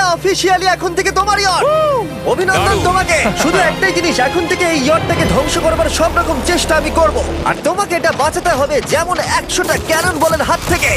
এটা অফিসিয়ালি এখন থেকে তোমার ইয়ট। অভিনন্দন দারুণ। তোমাকে। শুধু একটাই জিনিস, এখন থেকে এই ইয়টটাকে ধ্বংস করবার সব রকম চেষ্টা আমি করব, আর তোমাকে এটা বাঁচাতে হবে যেমন 100টা ক্যানন বলের হাত থেকে,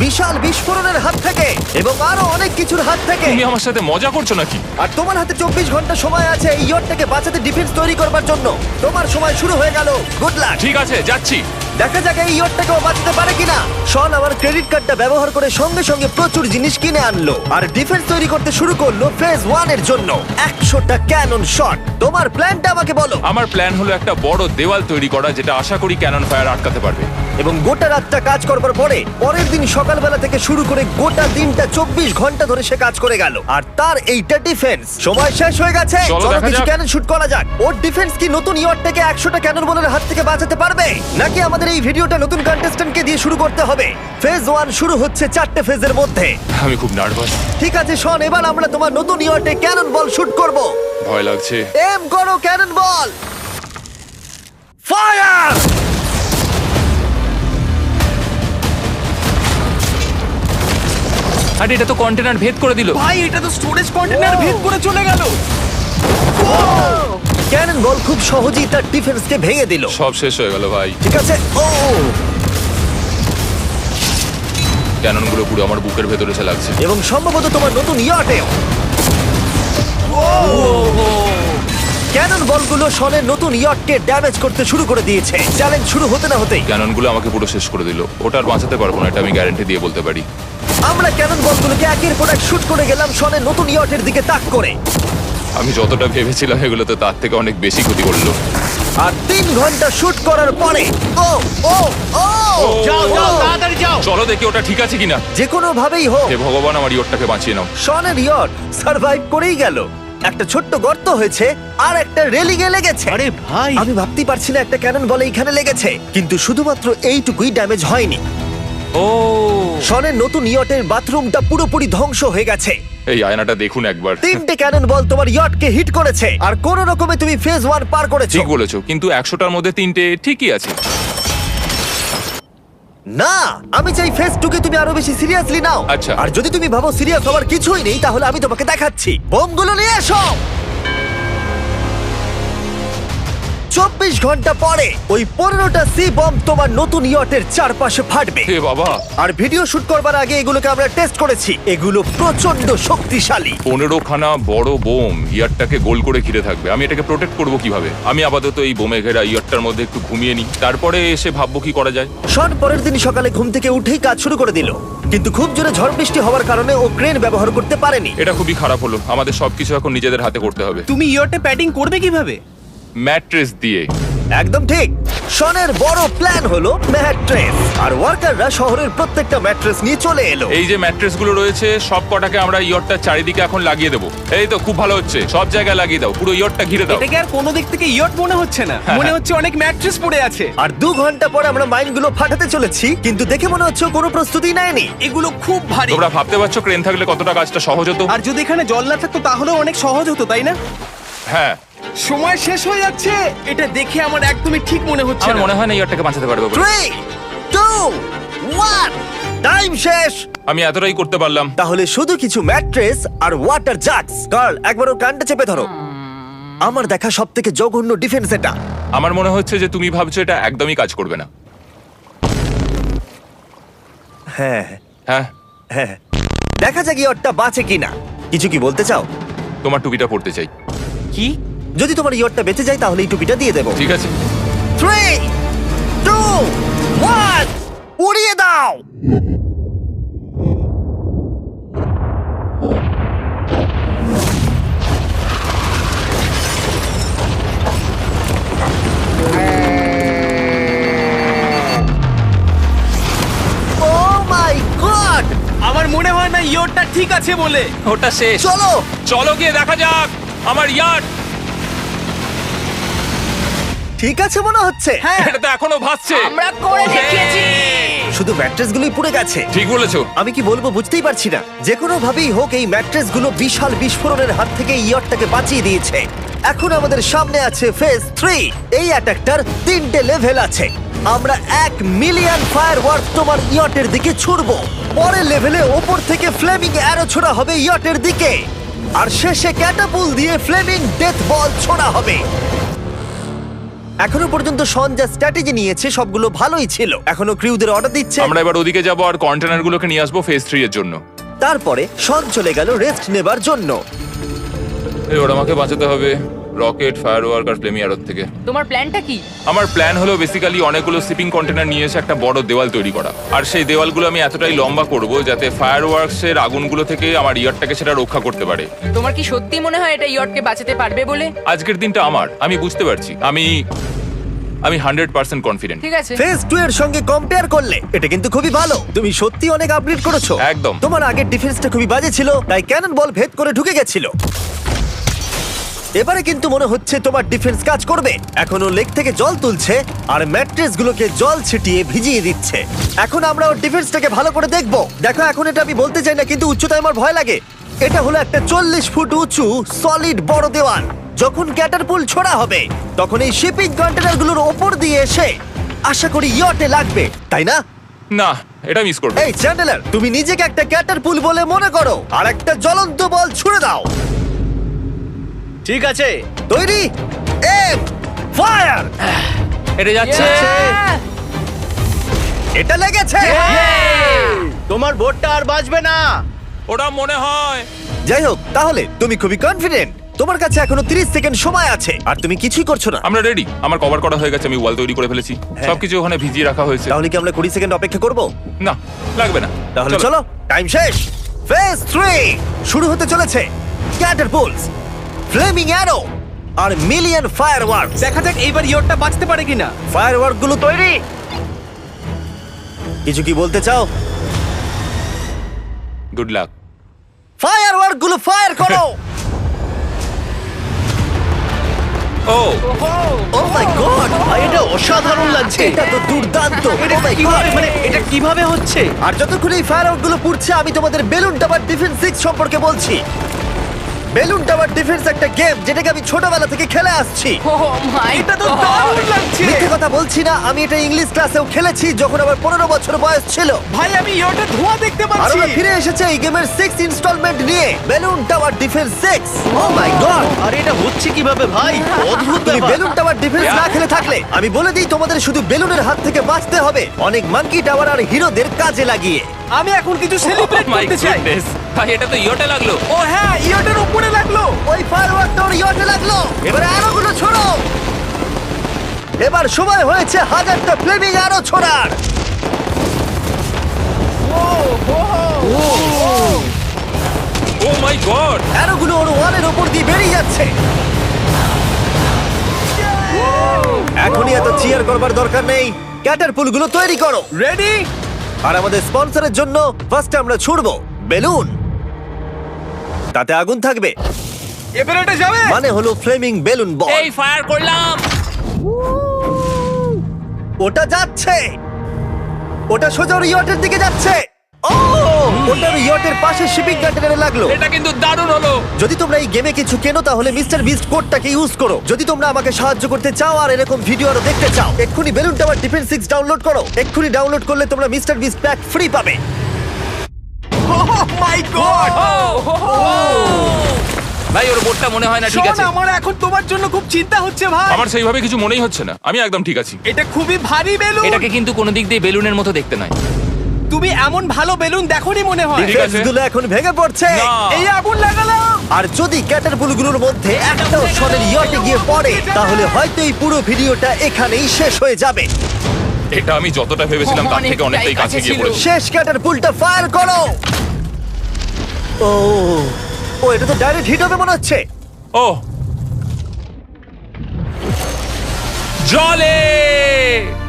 বিশাল বিস্ফোরণের হাত থেকে, এবং আরো অনেক কিছুর হাত থেকে। তুমি আমার সাথে মজা করছো নাকি? আর তোমার হাতে 24 ঘন্টা সময় আছে এই ইয়টটাকে বাঁচাতে, ডিফেন্স তৈরি করবার জন্য। তোমার সময় শুরু হয়ে গেল। Good luck. ঠিক আছে, যাচ্ছি। দেখা যাক এই ইয়টটাকেও বাঁচাতে পারে কিনা। শন আমার ক্রেডিট কার্ডটা ব্যবহার করে সঙ্গে সঙ্গে প্রচুর জিনিস কিনে আনলো আর ডিফেন্স তৈরি করতে শুরু করলো ফেজ 1 এর জন্য 100টা ক্যানন শট। তোমার প্ল্যানটা আমাকে বলো। আমার প্ল্যান হলো একটা বড় দেওয়াল তৈরি করা, যেটা আশা করি ক্যানন ফায়ার আটকাতে পারবে। এবং গোটা রাতটা কাজ করবার পরে পরের দিন সকালবেলা থেকে শুরু করে গোটা দিনটা 24 ঘন্টা ধরে সে কাজ করে গেল, আর তার এইটা ডিফেন্স। সময় শেষ হয়ে গেছে, চলো চলো দেখা কিছু যাক। ক্যানন শুট করা যাক। ওর ডিফেন্স কি নতুন ইয়টটাকে 100টা ক্যানন বলের হাত থেকে বাঁচাতে পারবে, নাকি আমাদের এই ভিডিওটা নতুন কন্টেস্ট্যান্টকে দিয়ে শুরু করতে হবে? ফেজ 1 শুরু হচ্ছে 4টে ফেজের মধ্যে। আমি খুব নার্ভাস। ঠিক আছে শন, এবার আমরা তোমার নতুন ইয়টে ক্যানন বল শুট করব। ভয় লাগছে। এম করো ক্যানন বল, ফায়ার! আরে এটা তো কন্টেনার ভেদ করে দিল। ভাই এটা তো স্টোরেজ কন্টেনার ভেদ করে চলে গেল। ক্যানন বল খুব সহজেই তার ডিফেন্সকে ভেঙে দিল। সব শেষ হয়ে গেল ভাই। ঠিক আছে, ও ক্যাননগুলো পুরো আমার বুকের ভেতরে এসে লাগছে। এবং সম্ভবত তোমার নতুন ইয়টেও। ক্যানন বলগুলো শনের নতুন ইয়টকে ড্যামেজ করতে শুরু করে দিয়েছে। চ্যালেঞ্জ শুরু হতে না হতেই ক্যাননগুলো আমাকে পুরো শেষ করে দিল। ওটা আর বাঁচাতে পারবো না, এটা আমি গ্যারান্টি দিয়ে বলতে পারি। আমরা ক্যানন বলগুলোকে একের পর এক শুট করে গেলাম শনের নতুন ইয়টের দিকে তাক করে। আমি যতটা ভেবেছিলাম এগুলো তো তার থেকে অনেক বেশি ক্ষতি করলো। আর 3 ঘন্টা শুট করার পরে ও ও ও যাও যাও তাড়াতাড়ি যাও। চলো দেখি ওটা ঠিক আছে কিনা। যে কোনো ভাবেই হোক হে ভগবান, আমার ইয়টটাকে বাঁচিয়ে নাও। শনের ইয়ট সার্ভাইভ করেই গেল। একটা ছোট্ট গর্ত হয়েছে আর একটা রেলিংয়ে লেগেছে। আরে ভাই আমি ভাবতেই পারছি না একটা ক্যানন বলে এইখানে লেগেছে, কিন্তু শুধুমাত্র এইটুকুই ড্যামেজ হয়নি। ও শনের নতুন ইয়টের বাথরুমটা পুরোপুরি ধ্বংস হয়ে গেছে। এই আয়নাটা দেখুন একবার। 3টে ক্যানন বল তোমার ইয়টকে হিট করেছে, আর কোন রকমে তুমি ফেজ 1 পার করেছো। ঠিক বলেছো, কিন্তু 100টার মধ্যে 3টে ঠিকই আছে। না, আমি চাই ফেজ 2 কে তুমি আরো বেশি সিরিয়াসলি নাও। আচ্ছা। আর যদি তুমি ভাবো সিরিয়াস হওয়ার কিছুই নেই, তাহলে আমি তোমাকে দেখাচ্ছি। বোমগুলো নিয়ে এসো। 24 ঘন্টা পরে ওই 15টা সি বম তোমার নতুন ইয়টের চারপাশে ফাটবে। হে বাবা, আর ভিডিও শুট করবার আগে এগুলোকে আমরা টেস্ট করেছি, এগুলো প্রচন্ড শক্তিশালী। 15খানা বড় বোম ইয়ারটাকে গোল করে ঘিরে থাকবে। আমি এটাকে প্রোটেক্ট করব কিভাবে? আমি আপাতত এই বোমে ঘেরা ইয়ারটার মধ্যে একটু ঘুমিয়ে নিই, তারপরে এসে ভাববো কি করা যায়। শন পরের দিন সকালে ঘুম থেকে উঠেই কাজ শুরু করে দিল, কিন্তু খুব জোরে ঝড় বৃষ্টি হওয়ার কারণে ও ক্রেন ব্যবহার করতে পারেনি। এটা খুবই খারাপ হলো। আমাদের সবকিছু এখন নিজেদের হাতে করতে হবে। তুমি ইয়টে প্যাডিং করবে কিভাবে? ম্যাট্রেস দিয়ে। একদম ঠিক। শনের বড় প্ল্যান হলো ম্যাট্রেস, আর ওয়ার্কাররা শহরের প্রত্যেকটা ম্যাট্রেস নিয়ে চলে এলো। এই যে ম্যাট্রেসগুলো রয়েছে সব কটাকে আমরা ইয়রটার চারিদিকে এখন লাগিয়ে দেবো। এই তো খুব ভালো হচ্ছে, সব জায়গায় লাগিয়ে দাও, পুরো ইয়রটা ঘিরে দাও। এটাকে আর কোনো দিক থেকে ইয়ট মনে হচ্ছে না, মনে হচ্ছে অনেক ম্যাট্রেস পড়ে আছে। আর 2 ঘন্টা পরে আমরা মাইনগুলো ফাটাতে চলেছি, কিন্তু দেখে মনে হচ্ছে ও কোনো প্রস্তুতি নেয়নি। এগুলো খুব ভারী। তোমরা ভাবতে পারছো ক্রেন থাকলে কতটা কাজটা সহজ হতো? আর যদি এখানে জল না থাকতো তাহলেও অনেক সহজ হতো, তাই না? হ্যাঁ, সময় শেষ হয়ে যাচ্ছে। এটা দেখে আমার একদমই ঠিক মনে হচ্ছে আমার না। মনে হয় না ইয়রটাকে বাঁচাতে পারবে বলে। 3 2 1 টাইম শেষ। আমি এতটাই করতে পারলাম। তাহলে শুধু কিছু ম্যাট্রেস আর ওয়াটার জাগস। কার্ল, একবার ওর কানটা চেপে ধরো। আমার দেখা সবথেকে জঘন্য ডিফেন্স এটা। আমার মনে হচ্ছে যে তুমি ভাবছো এটা একদমই কাজ করবে না। হ্যাঁ হ্যাঁ, হ্যাঁ, দেখা যাক ইয়টটা বাঁচে কিনা। কিছু কি বলতে চাও? তোমার টুপিটা পড়তে চাই। কি? যদি তোমার ইয়টটা বেঁচে যায় তাহলে এই টুপিটা দিয়ে দেবো। ঠিক আছে। 3 2 1 উড়িয়ে দাও। Oh my God! আমার মনে হয় না ইয়টটা ঠিক আছে বলে। ওটা শেষ। চলো চলো গিয়ে দেখা যাক আমার ইয়ার্ড। ঠিক আছে মনে হচ্ছে। হ্যাঁ, এটা তো এখনো ভাসছে। আমরা করে দেখিয়েছি। শুধু ম্যাট্রেসগুলোই পুড়ে গেছে। ঠিক বলেছো। আমি কি বলবো বুঝতেই পারছি না। যে কোনো ভাবেই হোক এই ম্যাট্রেসগুলো বিশাল বিস্ফোরণের হাত থেকে ইয়টটাকে বাঁচিয়ে দিয়েছে। এখন আমাদের সামনে আছে ফেজ 3। এই অ্যাটাকটার 3টে লেভেল আছে। আমরা 1,000,000 ফায়ারওয়ার্ক তোমার ইয়টের দিকে ছুড়বো। পরের লেভেলে ওপর থেকে ফ্লেমিং অ্যারো ছোড়া হবে ইয়টের দিকে, আর শেষে ক্যাটাপুল দিয়ে ফ্লেমিং ডেথ বল ছোড়া হবে। এখনো পর্যন্ত শন যা স্ট্র্যাটেজি নিয়েছে সবগুলো ভালোই ছিল। এখনো ক্রিউদের অর্ডার দিচ্ছে। আমরা এবার ওদিকে যাব আর কন্টেনারগুলোকে নিয়ে আসবো ফেজ 3 এর জন্য। তারপরে শন চলে গেল রেস্ট নেবার জন্য। এবার আমাকে বাঁচাতে হবে রকেট, ফায়ারওয়ার্ক আর ফ্লেমি অ্যারোর থেকে। তোমার প্ল্যানটা কি? আমার প্ল্যান হলো বেসিক্যালি অনেকগুলো শিপিং কন্টেনার নিয়ে এসে একটা বড় দেওয়াল তৈরি করা, আর সেই দেওয়ালগুলো আমি এতটাই লম্বা করব যাতে ফায়ারওয়ার্কস এর আগুনগুলো থেকে আমার ইয়ারটাকে সেটা রক্ষা করতে পারে। তোমার কি সত্যি মনে হয় এটা ইয়টকে বাঁচাতে পারবে বলে? আজকের দিনটা আমার, আমি বুঝতে পারছি। আমি 100% কনফিডেন্ট। ঠিক আছে। ফেজ 2 এর সঙ্গে কম্পেয়ার করলে এটা কিন্তু খুবই ভালো। তুমি সত্যি অনেক আপগ্রেড করেছো। একদম। তোমার আগের ডিফেন্সটা খুবই বাজে ছিল, তাই ক্যানন বল ভেদ করে ঢুকে গেছিল। এবারে কিন্তু মনে হচ্ছে তোমার ডিফেন্স কাজ করবে। এখনো লেক থেকে জল তুলছে আর ম্যাট্রেস গুলোকে জল ছিটিয়ে ভিজিয়ে দিচ্ছে। এখন আমরা ওর ডিফেন্সটাকে ভালো করে দেখবো। দেখো, এখন এটা আমি বলতে চাই না, কিন্তু উচ্চতায় আমার ভয় লাগে। এটা হলো একটা 40 ফুট উঁচু সলিড বড় দেওয়াল। যখন ক্যাটারপুল ছোড়া হবে তখন এই শিপিং কন্টেনারগুলোর ওপর দিয়ে এসে আশা করি ইয়টে লাগবে, তাই না? না, এটা মিস করব। এই চ্যান্ডেলার, তুমি নিজেকে একটা ক্যাটারপুল বলে মনে করো আর একটা জ্বলন্ত বল ছুড়ে দাও। ঠিক আছে। তৈরি, এম, ফায়ার! এটা যাচ্ছে। Yeah! এটা লেগেছে। তোমার বোটটা আর বাজবে না। ওটা মনে হয়। যাই হোক, তাহলে তুমি খুবই কনফিডেন্ট। তোমার কাছে এখনো 30 সেকেন্ড সময় আছে আর তুমি কিছুই করছো না। আমরা রেডি, আমার কভার করা হয়ে গেছে, আমি ওয়াল তৈরি করে ফেলেছি, সবকিছু ওখানে ভিজিয়ে রাখা হয়েছে। তাহলে কি আমরা 20 সেকেন্ড অপেক্ষা করব? না, লাগবে না। তাহলে চলো, টাইম শেষ। ফেজ 3 শুরু হতে চলেছে। ক্যাটারপুলস, ফ্লেমিং অ্যারো আর মিলিয়ন ফায়ারওয়ার্ক। দেখা যাক এইবার ইয়টটা বাঁচতে পারে কিনা। ফায়ারওয়ার্ক গুলো তৈরি। কিছু কি বলতে চাও? Good luck. ফায়ারওয়ার্ক গুলো ফায়ার করো। ও ও মাই গড, এটা অসাধারণ লাগছে। এটা তো দুর্দান্ত। এটা Oh my কিভাবে, God! মানে এটা কিভাবে হচ্ছে? আর যতক্ষণ এই ফায়ারওয়ার্ক গুলো পুড়ছে আমি তোমাদের বেলুন টাওয়ার ডিফেন্স 6 সম্পর্কে বলছি। বেলুন টাওয়ার ডিফেন্স একটা গেম যেটাকে আমি ছোটবেলা থেকে খেলে আসছি। Oh my এটা তো God! দারুণ লাগছে। মিথ্যে কথা বলছি না, আমি এটা ইংলিশ ক্লাসেও খেলেছি যখন আমার 15 বছর বয়স ছিল। ভাই, আমি ইয়টে ধোঁয়া দেখতে আর পাচ্ছি। আমরা ফিরে এসেছে এই গেমের 6 ইনস্টলমেন্ট নিয়ে, বেলুন টাওয়ার ডিফেন্স 6। ও মাই গড, আর এটা হচ্ছে কিভাবে ভাই? অদ্ভুত তুমি ব্যাপার। বেলুন টাওয়ার ডিফেন্স না খেলে থাকলে আমি বলে দিই তোমাদের শুধু বেলুনের হাত থেকে বাঁচতে হবে অনেক মাঙ্কি টাওয়ার আর হিরোদের কাজে লাগিয়ে। আমি এখন কিছু সেলিব্রেট মাই করতে চাই। গুডনেস, ভাই এটা তো ইয়োটা লাগলো। ও হ্যাঁ, ইয়টের উপরে লাগলো। ওই ফায়ারওয়ার্কটা ওর ইয়টে লাগলো। এবারে আরোগুলো ছোড়ো। এবার সময় হয়েছে 1000টা ফ্লেমিং আরো ছোড়ার। ও মাই গড, আরোগুলো ওর ওয়ালের উপর দিয়ে বেরিয়ে যাচ্ছে। এখনই এত চিয়ার করবার দরকার নেই, ক্যাটারপুলগুলো তৈরি করো। রেডি? আর আমাদের স্পন্সরের জন্য ফার্স্টে আমরা ছুড়বো বেলুন, তাতে আগুন থাকবে, এবার এটা যাবে। মানে হলো ফ্লেমিং বেলুন বল। এই ফায়ার করলাম। ওটা যাচ্ছে, ওটা সোজা ওর ইয়টের দিকে যাচ্ছে। ও, ওটা ওর ইয়টের পাশে শিপিং কন্টেনারে লাগলো। এটা কিন্তু দারুণ হলো। যদি তোমরা এই গেমে কিছু কেনো তাহলে মিস্টার বিস্ট কোডটাকে ইউজ করো। যদি তোমরা আমাকে সাহায্য করতে চাও আর এরকম ভিডিও আরো দেখতে চাও, এক্ষুনি বেলুন টাওয়ার ডিফেন্স 6 ডাউনলোড করো। এক্ষুনি ডাউনলোড করলে তোমরা মিস্টার বিস্ট প্যাক ফ্রি পাবে। ও মাই গড। ভাই ওর বোটটা মনে হয় না ঠিক আছে। আমার এখন তোমার জন্য খুব চিন্তা হচ্ছে ভাই। আমার সেইভাবে কিছু মনেই হচ্ছে না, আমি একদম ঠিক আছি। এটা খুবই ভারী বেলুন। এটাকে কিন্তু কোনো দিক দিয়ে বেলুনের মতো দেখতে নয়। তুমি এমন ভালো বেলুন দেখোনি মনে হয়। ঠিক আছে। ডিফেন্সগুলো এখন ভেঙে পড়ছে। না। এই আগুন লাগালাম। আর যদি ক্যাটারপুলগুলোর মধ্যে একটাও শনের ইয়টে গিয়ে পড়ে তাহলে হয়তো এই পুরো ভিডিওটা এখানেই শেষ হয়ে যাবে। এটা আমি যতটা ভেবেছিলাম তার থেকে অনেকটাই কাছে গিয়ে পড়েছে। শেষ ক্যাটারপুলটা ফায়ার করো। ও, ও এটা তো ডাইরেক্ট হিট হবে মনে হচ্ছে। ও জলে,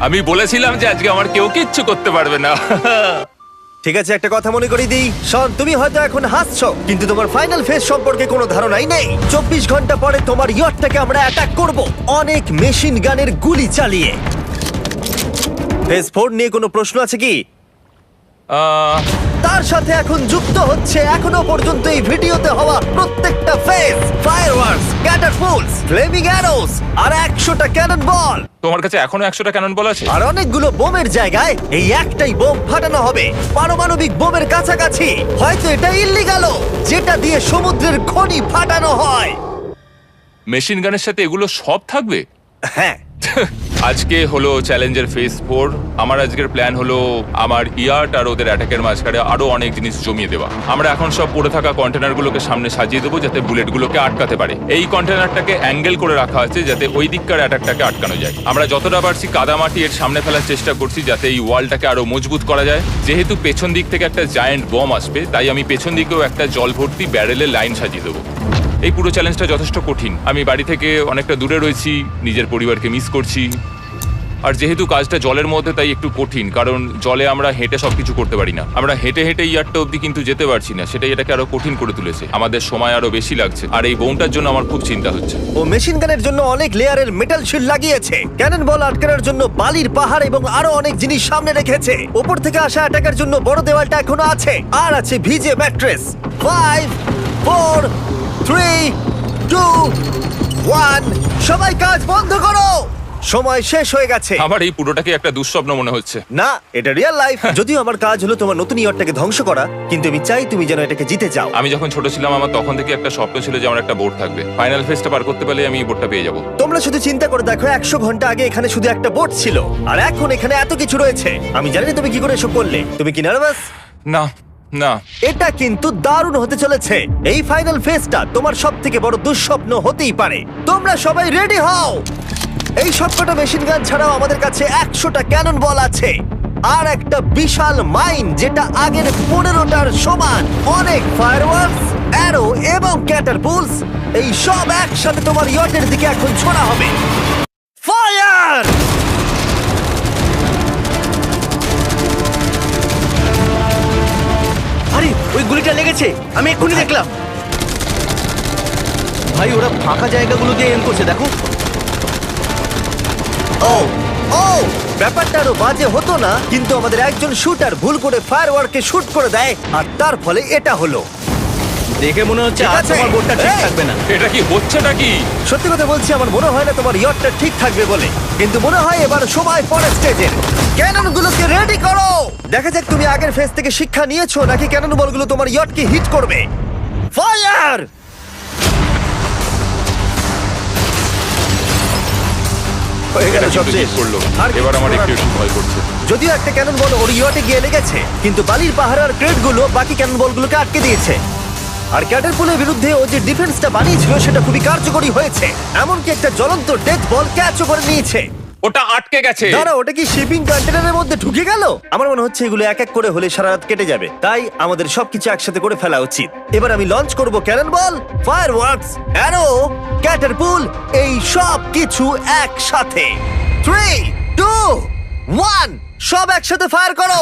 আমি বলেছিলাম যে আজকে আমার কেউ কিচ্ছু করতে পারবে না। ঠিক আছে, একটা কথা মনে করিয়ে দিই, শন তুমি হয়তো এখন হাসছো কিন্তু তোমার ফাইনাল ফেজ সম্পর্কে কোনো ধারণাই নেই। 24 ঘন্টা পরে তোমার ইয়টটাকে আমরা অ্যাটাক করব অনেক মেশিন গানের গুলি চালিয়ে। ফেজ 4 নিয়ে কোনো প্রশ্ন আছে কি? তার সাথে এখন যুক্ত হচ্ছে এখনো পর্যন্ত এই ভিডিওতে হওয়া প্রত্যেকটা ফেজ, ফায়ারওয়ার্কস, ক্যাটার ক্যাটাপুলস, ফ্লেমিং অ্যারোস আর 100টা ক্যানন বল। তোমার কাছে এখনো 100টা ক্যানন বল আছে? আর অনেকগুলো বোমের জায়গায় এই একটাই বোম ফাটানো হবে, পারমাণবিক বোমের কাছাকাছি। হয়তো এটা ইল্লিগাল, যেটা দিয়ে সমুদ্রের খনি ফাটানো হয়। মেশিন গানের সাথে এগুলো সব থাকবে? হ্যাঁ, আজকে হলো চ্যালেঞ্জের ফেজ 4। আমার আজকের প্ল্যান হলো আমার ইয়ার্ট আর ওদের অ্যাটাকের মাঝখানে আরো অনেক জিনিস জমিয়ে দেওয়া। আমরা এখন সব পড়ে থাকা কন্টেনারগুলোকে সামনে সাজিয়ে দেবো যাতে বুলেটগুলোকে আটকাতে পারে। এই কন্টেনারটাকে অ্যাঙ্গেল করে রাখা আছে যাতে ওই দিককার অ্যাটাকটাকে আটকানো যায়। আমরা যতটা পারছি কাদামাটি এর সামনে ফেলার চেষ্টা করছি যাতে এই ওয়ালটাকে আরো মজবুত করা যায়। যেহেতু পেছন দিক থেকে একটা জায়ান্ট বম আসবে, তাই আমি পেছন দিকেও একটা জল ভর্তি ব্যারেলের লাইন সাজিয়ে দেবো। এই পুরো চ্যালেঞ্জটা যথেষ্ট কঠিন। আমি বাড়ি থেকে অনেকটা দূরে রয়েছি, নিজের পরিবারকে মিস করছি। আর যেহেতু কাজটা জলের মধ্যে, তাই একটু কঠিন, কারণ জলে আমরা হেঁটে সবকিছু করতে পারি না। আমরা হেঁটে হেঁটে ইয়ারটা অব্দি কিন্তু যেতে পারছি না, সেটাই এটাকে আরো কঠিন করে তুলেছে। আমাদের সময় আরো বেশি লাগছে, আর এই বোমটার জন্য আমার খুব চিন্তা হচ্ছে। ও মেশিন গানের জন্য অনেক লেয়ারের মেটাল শিল্ড লাগিয়েছে, ক্যানন বল আটকানোর জন্য বালির পাহাড় এবং আরো অনেক জিনিস সামনে রেখেছে। ওপর থেকে আসা অ্যাটাকের জন্য বড় দেওয়ালটা এখনো আছে, আর আছে ভিজে ম্যাট্রেস। 5 4 3 2 1, সবাই কাজ বন্ধ করো, সময় শেষ হয়ে গেছে। আমার এই পুরোটাকে একটা দুঃস্বপ্ন মনে হচ্ছে। না, এটা রিয়েল লাইফ। যদিও আমার কাজ হলো তোমার নতুন ইয়ারটাকে ধ্বংস করা, কিন্তু আমি চাই তুমি যেন এটাকে জিতে যাও। আমি যখন ছোট ছিলাম, আমার তখন থেকে একটা স্বপ্ন ছিল যে আমার একটা বোট থাকবে। ফাইনাল ফেজটা পার করতে পারলে আমি এই বোটটা পেয়ে যাবো। তোমরা শুধু চিন্তা করে দেখো, 100 ঘন্টা আগে এখানে শুধু একটা বোট ছিল, আর এখন এখানে এত কিছু রয়েছে। আমি জানি না তুমি কি করে এসব করলে। তুমি কি নার্ভাস? না না, এটা কিন্তু দারুণ হতে চলেছে। এই ফাইনাল ফেজটা তোমার সবথেকে বড় দুঃস্বপ্ন হতেই পারে। তোমরা সবাই রেডি হও। এই সবকটা মেশিন গান ছাড়াও আমাদের কাছে 100টা ক্যানন বল আছে, আর একটা বিশাল মাইন যেটা আগের 15টার সমান। অনেক ফায়ারওয়ার্কস, অ্যারো এবং ক্যাটারপুলস, এই সব একসাথে তোমার ইয়টের দিকে এখন ছোড়া হবে। ফায়ার! আরে ওই গুলিটা লেগেছে, আমি এক্ষুনি দেখলাম। ভাই ওরা ফাঁকা জায়গাগুলো দিয়ে এম করছে, দেখো। ও ও, ব্যাপারটা আরো বাজে হতো না, কিন্তু আমাদের একজন শুটার ভুল করে ফায়ারওয়ার্ককে শুট করে দেয়, আর তার ফলে এটা হলো। দেখে মনে হচ্ছে ঠিক আর আছে। তোমার বোটটা ঠিক এই! থাকবে না। এটা কি হচ্ছেটা কি? সত্যি কথা বলছি, আমার মনে হয় না তোমার ইয়টটা ঠিক থাকবে বলে, কিন্তু মনে হয় এবার সময় পরের স্টেজের। ক্যাননগুলোকে রেডি করো। দেখা যাক তুমি আগের ফেজ থেকে শিক্ষা নিয়েছো নাকি ক্যানন বলগুলো তোমার ইয়টকে হিট করবে। ফায়ার! হয়ে গেল এটা সব কিন্তু শেষ। ঠিক করলো। আর এবার আমার কিছু একটু করার একটু ভয় করছে। যদিও একটা ক্যানন বল ওর ইয়টে গিয়ে লেগেছে, কিন্তু বালির পাহাড় আর ক্রেটগুলো বাকি ক্যানন বলগুলোকে আটকে দিয়েছে। আর ক্যাটারপুলের বিরুদ্ধে ও যে ডিফেন্সটা বানিয়েছিল সেটা খুবই কার্যকরী হয়েছে। এমনকি একটা জ্বলন্ত ডেথ বল ক্যাচও করে নিয়েছে। ওটা আটকে গেছে। দাঁড়া, ওটা কি শিপিং কন্টেনারের মধ্যে ঢুকে গেল? আমার মনে হচ্ছে এগুলো এক এক করে হলে সারা রাত কেটে যাবে, তাই আমাদের সবকিছু একসাথে করে ফেলা উচিত। এবার আমি লঞ্চ করব ক্যানন বল, ফায়ারওয়ার্কস, অ্যারো, ক্যাটারপুল, এই সব কিছু একসাথে। 3 2 1, সব একসাথে ফায়ার করো।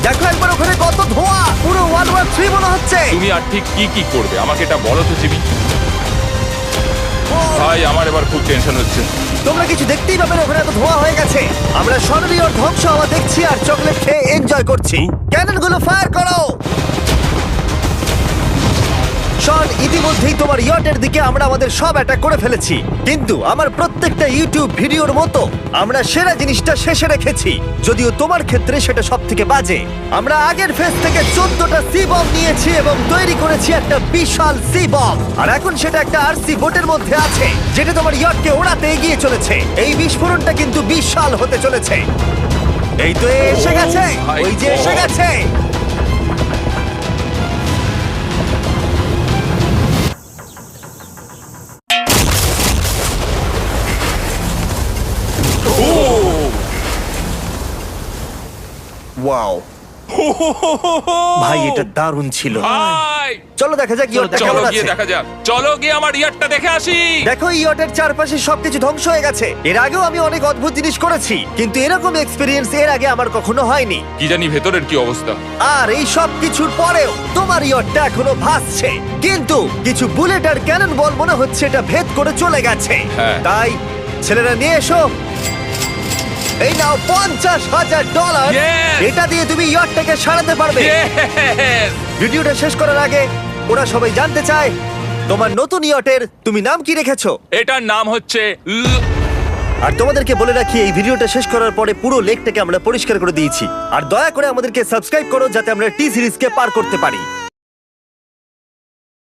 দেখো একবার ওখানে কত ধোঁয়া, পুরো ওয়ার্ল্ড ওয়ার 3 মনে হচ্ছে। তুমি আর ঠিক কি কি করবে আমাকে এটা বলো তো জিমি। ভাই আমার এবার খুব টেনশন হচ্ছে। তোমরা কিছু দেখতেই পাবে না, ওখানে এত ধোঁয়া হয়ে গেছে। আমরা সরাসরি ওর ধ্বংস হওয়া দেখছি আর চকলেট খেয়ে এনজয় করছি। ক্যাননগুলো ফায়ার করো। শন, ইতিমধ্যেই তোমার ইয়টের দিকে আমরা আমাদের সব অ্যাটাক করে ফেলেছি, কিন্তু আমার প্রত্যেকটা ইউটিউব ভিডিওর মতো আমরা সেরা জিনিসটা শেষে রেখেছি। যদিও তোমার ক্ষেত্রে সেটা সব থেকে বাজে। আমরা আগের ফেজ থেকে 14টা সি বম নিয়েছি এবং তৈরি করেছি একটা বিশাল সি বম, আর এখন সেটা একটা আরসি বোটের মধ্যে আছে যেটা তোমার ইয়টকে ওড়াতে এগিয়ে চলেছে। এই বিস্ফোরণটা কিন্তু বিশাল হতে চলেছে। এই তো এসে গেছে, ওই যে এসে গেছে। ওয়াও, ভাই এটা দারুণ ছিল। ভাই চলো দেখা যাক ইয়টটা চলো কেমন গিয়ে আছে। দেখা যাক, চলো গিয়ে আমার ইয়ারটা দেখে আসি। দেখো ইয়টের চারপাশে সবকিছু ধ্বংস হয়ে গেছে। এর আগেও আমি অনেক অদ্ভুত জিনিস করেছি, কিন্তু এরকম এক্সপেরিয়েন্স এর আগে আমার কখনো হয়নি। কি জানি ভেতরের কি অবস্থা। আর এই সব কিছুর পরেও তোমার ইয়টটা এখনো ভাসছে, কিন্তু কিছু বুলেট আর ক্যানন বল মনে হচ্ছে এটা ভেদ করে চলে গেছে। হ্যাঁ। তাই ছেলেরা নিয়ে এসো। এই নাও $50,000। Yes! এটা দিয়ে তুমি ইয়টটাকে সারাতে পারবে। Yes! ভিডিওটা শেষ করার আগে ওরা সবাই জানতে চায় তোমার নতুন ইয়টের তুমি নাম কি রেখেছো। এটার নাম হচ্ছে আর তোমাদেরকে বলে রাখি এই ভিডিওটা শেষ করার পরে পুরো লেকটাকে আমরা পরিষ্কার করে দিয়েছি। আর দয়া করে আমাদেরকে সাবস্ক্রাইব করো যাতে আমরা টি সিরিজকে পার করতে পারি।